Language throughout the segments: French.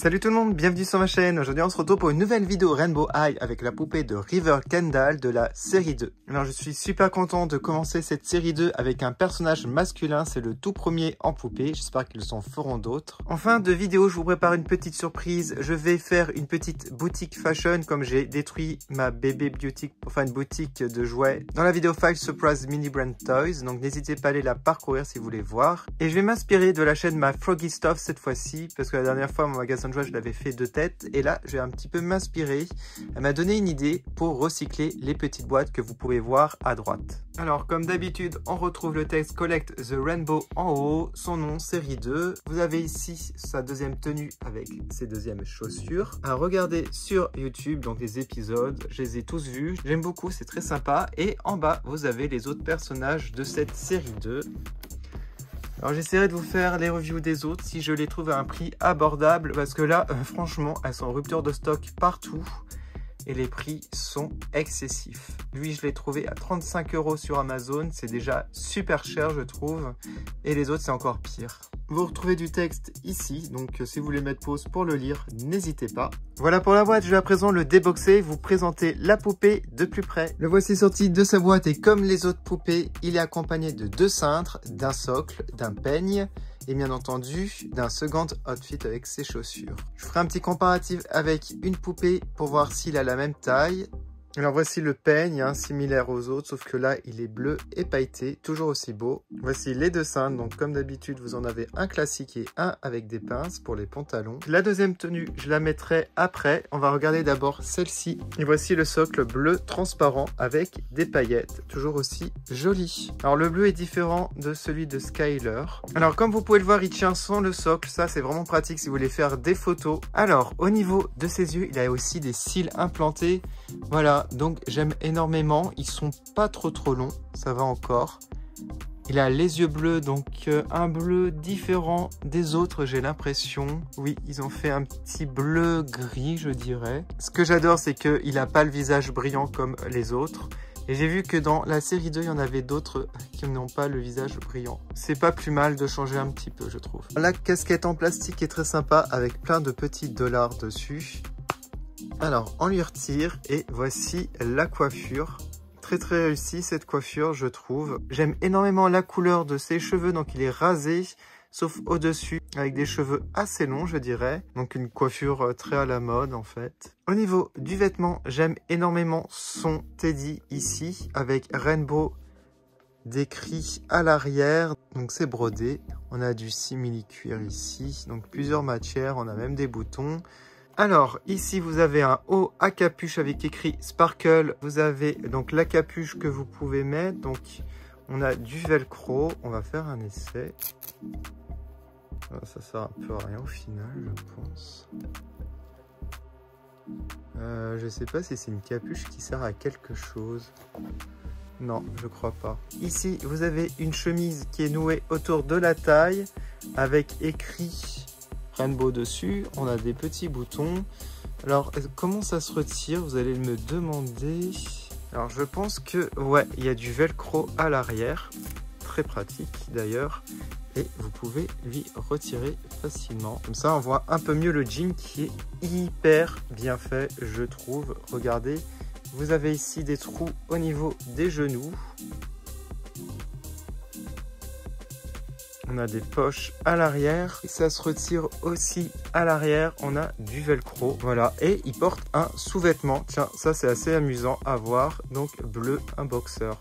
Salut tout le monde, bienvenue sur ma chaîne. Aujourd'hui on se retrouve pour une nouvelle vidéo Rainbow High avec la poupée de River Kendall de la série 2. Alors je suis super content de commencer cette série 2 avec un personnage masculin, c'est le tout premier en poupée, j'espère qu'ils en feront d'autres. En fin de vidéo je vous prépare une petite surprise, je vais faire une petite boutique fashion comme j'ai détruit ma bébé boutique, enfin une boutique de jouets dans la vidéo 5 Surprise Mini Brand Toys, donc n'hésitez pas à aller la parcourir si vous voulez voir. Et je vais m'inspirer de la chaîne Ma Froggy Stuff cette fois-ci, parce que la dernière fois mon magasin de jouets je l'avais fait de tête, et là je vais un petit peu m'inspirer. Elle m'a donné une idée pour recycler les petites boîtes que vous pouvez voir à droite. Alors comme d'habitude on retrouve le texte Collect the Rainbow en haut, son nom série 2. Vous avez ici sa deuxième tenue avec ses deuxièmes chaussures à regarder sur YouTube, donc les épisodes, je les ai tous vus, j'aime beaucoup, c'est très sympa. Et en bas vous avez les autres personnages de cette série 2. Alors j'essaierai de vous faire les reviews des autres si je les trouve à un prix abordable, parce que là franchement elles sont en rupture de stock partout et les prix sont excessifs. Lui je l'ai trouvé à 35 € sur Amazon, c'est déjà super cher je trouve, et les autres c'est encore pire. Vous retrouvez du texte ici, donc si vous voulez mettre pause pour le lire, n'hésitez pas. Voilà pour la boîte, je vais à présent le déboxer, vous présenter la poupée de plus près. Le voici sorti de sa boîte et comme les autres poupées, il est accompagné de 2 cintres, d'un socle, d'un peigne et bien entendu d'un second outfit avec ses chaussures. Je ferai un petit comparatif avec une poupée pour voir s'il a la même taille. Alors voici le peigne, similaire aux autres, sauf que là il est bleu et pailleté, toujours aussi beau. Voici les 2 cintres, donc comme d'habitude vous en avez un classique et un avec des pinces pour les pantalons. La deuxième tenue je la mettrai après, on va regarder d'abord celle-ci. Et voici le socle bleu transparent avec des paillettes, toujours aussi joli. Alors le bleu est différent de celui de Skyler. Alors comme vous pouvez le voir il tient sans le socle, ça c'est vraiment pratique si vous voulez faire des photos. Alors au niveau de ses yeux il a aussi des cils implantés, voilà. Donc j'aime énormément, ils sont pas trop longs, ça va encore. Il a les yeux bleus, donc un bleu différent des autres j'ai l'impression. Oui, ils ont fait un petit bleu gris je dirais. Ce que j'adore c'est qu'il n'a pas le visage brillant comme les autres. Et j'ai vu que dans la série 2, il y en avait d'autres qui n'ont pas le visage brillant. C'est pas plus mal de changer un petit peu je trouve. La casquette en plastique est très sympa avec plein de petits dollars dessus. Alors, on lui retire et voici la coiffure. Très réussie cette coiffure, je trouve. J'aime énormément la couleur de ses cheveux, donc il est rasé, sauf au-dessus, avec des cheveux assez longs, je dirais. Donc une coiffure très à la mode, en fait. Au niveau du vêtement, j'aime énormément son teddy ici, avec Rainbow décrit à l'arrière. Donc c'est brodé. On a du simili-cuir ici, donc plusieurs matières, on a même des boutons. Alors, ici, vous avez un haut à capuche avec écrit Sparkle. Vous avez donc la capuche que vous pouvez mettre. Donc, on a du velcro. On va faire un essai. Ça sert un peu à rien au final, je pense. Je sais pas si c'est une capuche qui sert à quelque chose. Non, je crois pas. Ici, vous avez une chemise qui est nouée autour de la taille avec écrit Rainbow dessus. On a des petits boutons. Alors comment ça se retire, vous allez me demander. Alors je pense que ouais, il y a du velcro à l'arrière, très pratique d'ailleurs, et vous pouvez lui retirer facilement. Comme ça on voit un peu mieux le jean qui est hyper bien fait je trouve. Regardez, vous avez ici des trous au niveau des genoux. On a des poches à l'arrière, ça se retire aussi à l'arrière, on a du velcro, voilà, et il porte un sous-vêtement, tiens, ça c'est assez amusant à voir, donc bleu, un boxer.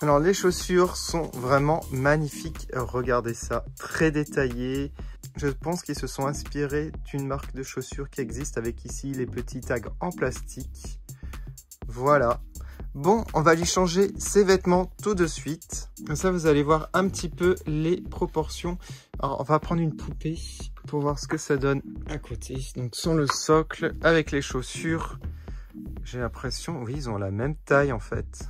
Alors les chaussures sont vraiment magnifiques, regardez ça, très détaillé. Je pense qu'ils se sont inspirés d'une marque de chaussures qui existe avec ici les petits tags en plastique, voilà. Bon, on va lui changer ses vêtements tout de suite. Comme ça, vous allez voir un petit peu les proportions. Alors, on va prendre une poupée pour voir ce que ça donne à côté. Donc, sans le socle, avec les chaussures. J'ai l'impression, oui, ils ont la même taille en fait.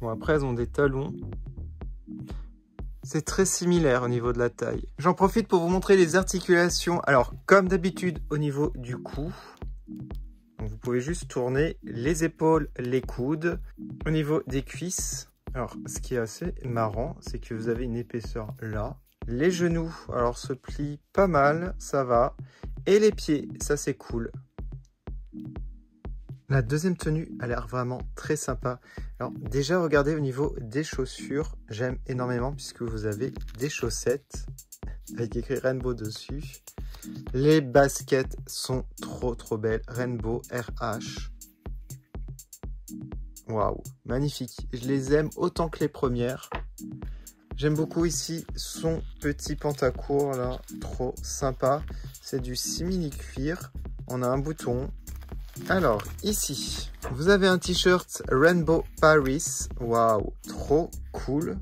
Bon, après, elles ont des talons. C'est très similaire au niveau de la taille. J'en profite pour vous montrer les articulations. Alors, comme d'habitude, au niveau du cou. Donc vous pouvez juste tourner les épaules, les coudes. Au niveau des cuisses, alors ce qui est assez marrant, c'est que vous avez une épaisseur là, Les genoux, alors se plient pas mal, ça va. Et les pieds, ça c'est cool. La deuxième tenue a l'air vraiment très sympa. Alors déjà, regardez au niveau des chaussures, j'aime énormément puisque vous avez des chaussettes avec écrit Rainbow dessus. Les baskets sont trop belles, Rainbow RH. Waouh, magnifique. Je les aime autant que les premières. J'aime beaucoup ici son petit pantacourt là, trop sympa. C'est du simili cuir. On a un bouton. Alors ici, vous avez un t-shirt Rainbow Paris. Waouh, trop cool.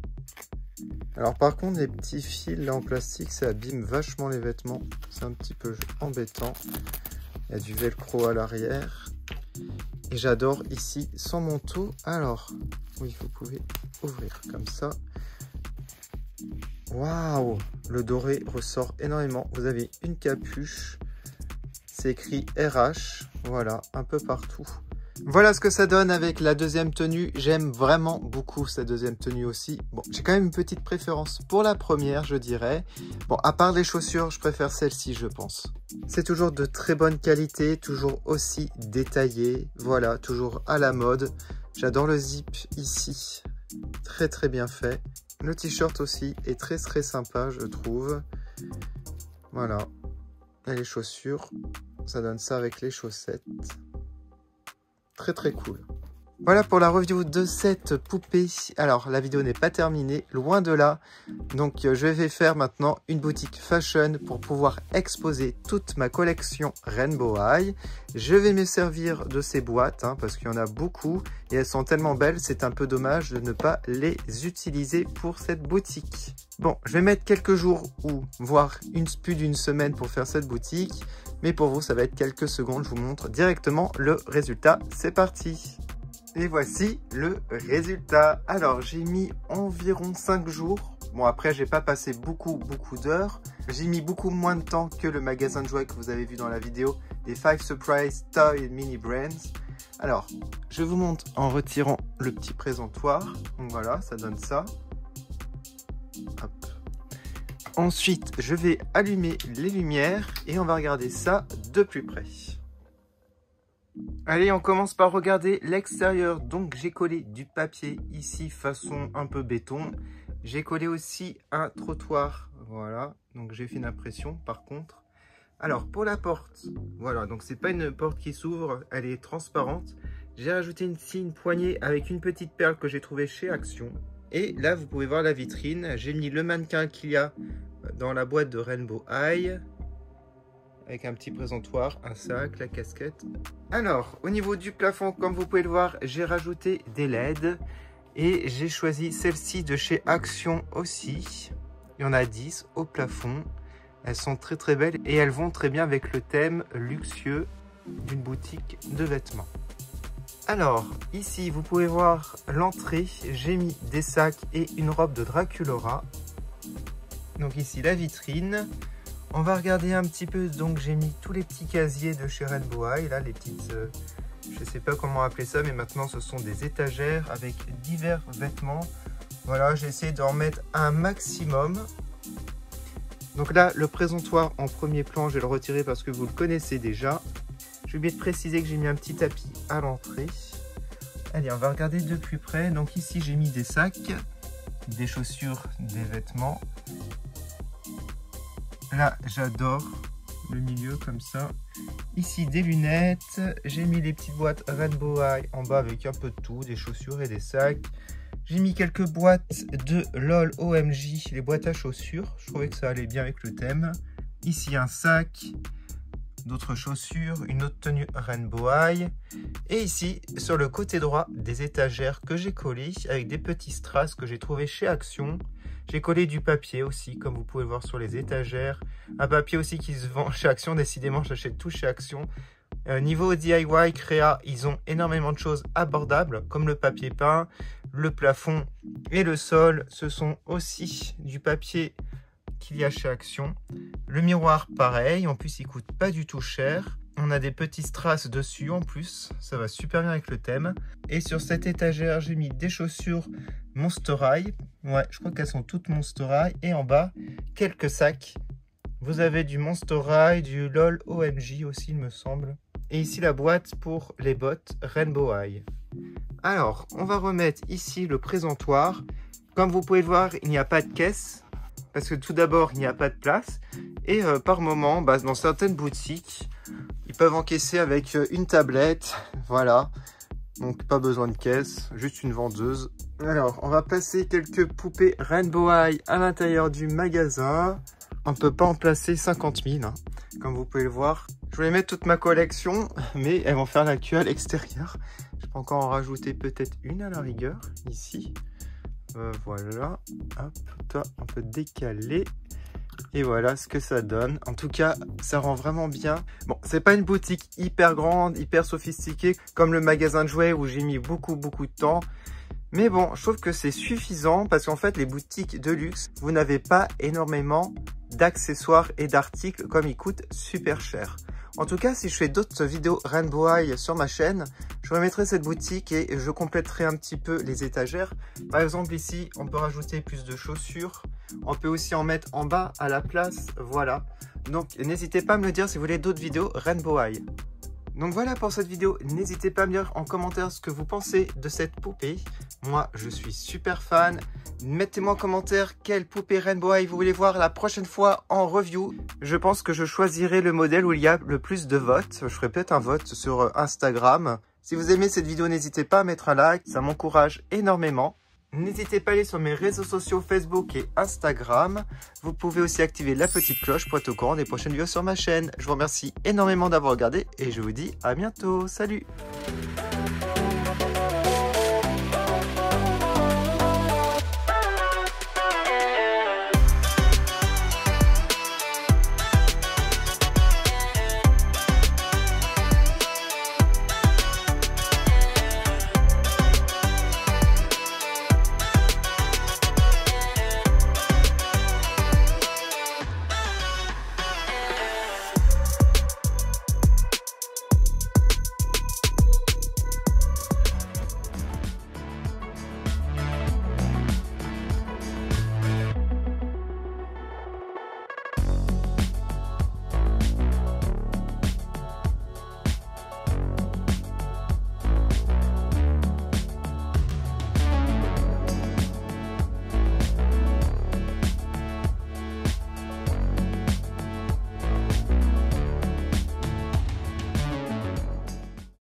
Alors par contre, les petits fils là en plastique, ça abîme vachement les vêtements. C'est un petit peu embêtant. Il y a du velcro à l'arrière. Et j'adore ici son manteau. Alors, oui, vous pouvez ouvrir comme ça. Waouh, le doré ressort énormément. Vous avez une capuche. C'est écrit RH. Voilà, un peu partout. Voilà ce que ça donne avec la deuxième tenue. J'aime vraiment beaucoup cette deuxième tenue aussi. Bon, j'ai quand même une petite préférence pour la première, je dirais. Bon, à part les chaussures, je préfère celle-ci, je pense. C'est toujours de très bonne qualité, toujours aussi détaillé. Voilà, toujours à la mode. J'adore le zip ici. Très bien fait. Le t-shirt aussi est très sympa, je trouve. Voilà. Et les chaussures, ça donne ça avec les chaussettes. Très cool. Voilà pour la review de cette poupée. Alors, la vidéo n'est pas terminée, loin de là. Donc, je vais faire maintenant une boutique fashion pour pouvoir exposer toute ma collection Rainbow High. Je vais me servir de ces boîtes, parce qu'il y en a beaucoup. Et elles sont tellement belles, c'est un peu dommage de ne pas les utiliser pour cette boutique. Bon, je vais mettre quelques jours ou voire plus d'une semaine pour faire cette boutique. Mais pour vous, ça va être quelques secondes. Je vous montre directement le résultat. C'est parti! Et voici le résultat. Alors, j'ai mis environ 5 jours. Bon, après, j'ai pas passé beaucoup d'heures. J'ai mis beaucoup moins de temps que le magasin de jouets que vous avez vu dans la vidéo, les 5 Surprise Toy Mini Brands. Alors, je vous montre en retirant le petit présentoir. Donc voilà, ça donne ça. Hop. Ensuite, je vais allumer les lumières et on va regarder ça de plus près. Allez, on commence par regarder l'extérieur. Donc, j'ai collé du papier ici, façon un peu béton. J'ai collé aussi un trottoir. Voilà, donc j'ai fait une impression par contre. Alors, pour la porte, voilà, donc c'est pas une porte qui s'ouvre, elle est transparente. J'ai rajouté ici une poignée avec une petite perle que j'ai trouvée chez Action. Et là, vous pouvez voir la vitrine. J'ai mis le mannequin qu'il y a dans la boîte de Rainbow High. Avec un petit présentoir, un sac, la casquette. Alors, au niveau du plafond, comme vous pouvez le voir, j'ai rajouté des LED. Et j'ai choisi celle-ci de chez Action aussi. Il y en a 10 au plafond. Elles sont très belles et elles vont très bien avec le thème luxueux d'une boutique de vêtements. Alors, ici, vous pouvez voir l'entrée. J'ai mis des sacs et une robe de Draculaura. Donc ici, la vitrine. On va regarder un petit peu, donc j'ai mis tous les petits casiers de chez Rainbow High, là les petites, je sais pas comment appeler ça, mais maintenant ce sont des étagères avec divers vêtements. Voilà, j'ai essayé d'en mettre un maximum. Donc là, le présentoir en premier plan, je vais le retirer parce que vous le connaissez déjà. J'ai oublié de préciser que j'ai mis un petit tapis à l'entrée. Allez, on va regarder de plus près. Donc ici, j'ai mis des sacs, des chaussures, des vêtements. Là, j'adore le milieu comme ça. Ici, des lunettes. J'ai mis les petites boîtes Rainbow High en bas avec un peu de tout, des chaussures et des sacs. J'ai mis quelques boîtes de LOL OMG, les boîtes à chaussures. Je trouvais que ça allait bien avec le thème. Ici, un sac, d'autres chaussures, une autre tenue Rainbow High. Et ici, sur le côté droit, des étagères que j'ai collées avec des petits strass que j'ai trouvé chez Action. J'ai collé du papier aussi, comme vous pouvez le voir sur les étagères. Un papier aussi qui se vend chez Action. Décidément, j'achète tout chez Action. Niveau DIY, créa, ils ont énormément de choses abordables, comme le papier peint, le plafond et le sol. Ce sont aussi du papier qu'il y a chez Action. Le miroir, pareil. En plus, il coûte pas du tout cher. On a des petits strass dessus en plus. Ça va super bien avec le thème. Et sur cette étagère, j'ai mis des chaussures Monster High. Ouais, je crois qu'elles sont toutes Monster High. Et en bas, quelques sacs. Vous avez du Monster High, du LOL OMG aussi, il me semble. Et ici, la boîte pour les bottes Rainbow High. Alors, on va remettre ici le présentoir. Comme vous pouvez le voir, il n'y a pas de caisse. Parce que tout d'abord, il n'y a pas de place. Et par moment, dans certaines boutiques, ils peuvent encaisser avec une tablette. Voilà. Donc, pas besoin de caisse, juste une vendeuse. Alors, on va placer quelques poupées Rainbow High à l'intérieur du magasin. On ne peut pas en placer 50 000, hein, comme vous pouvez le voir. Je voulais mettre toute ma collection, mais elles vont faire la queue à l'extérieur. Je peux encore en rajouter peut-être une à la rigueur, ici. Voilà, hop, toi, on peut décaler. Et voilà ce que ça donne. En tout cas, ça rend vraiment bien. Bon, c'est pas une boutique hyper grande, hyper sophistiquée, comme le magasin de jouets où j'ai mis beaucoup de temps. Mais bon, je trouve que c'est suffisant parce qu'en fait, les boutiques de luxe, vous n'avez pas énormément d'accessoires et d'articles comme ils coûtent super cher. En tout cas, si je fais d'autres vidéos Rainbow High sur ma chaîne, je remettrai cette boutique et je compléterai un petit peu les étagères. Par exemple, ici, on peut rajouter plus de chaussures. On peut aussi en mettre en bas à la place, voilà. Donc, n'hésitez pas à me le dire si vous voulez d'autres vidéos Rainbow High. Donc voilà pour cette vidéo, n'hésitez pas à me dire en commentaire ce que vous pensez de cette poupée. Moi, je suis super fan. Mettez-moi en commentaire quelle poupée Rainbow High vous voulez voir la prochaine fois en review. Je pense que je choisirai le modèle où il y a le plus de votes. Je ferai peut-être un vote sur Instagram. Si vous aimez cette vidéo, n'hésitez pas à mettre un like, ça m'encourage énormément. N'hésitez pas à aller sur mes réseaux sociaux Facebook et Instagram. Vous pouvez aussi activer la petite cloche pour être au courant des prochaines vidéos sur ma chaîne. Je vous remercie énormément d'avoir regardé et je vous dis à bientôt. Salut!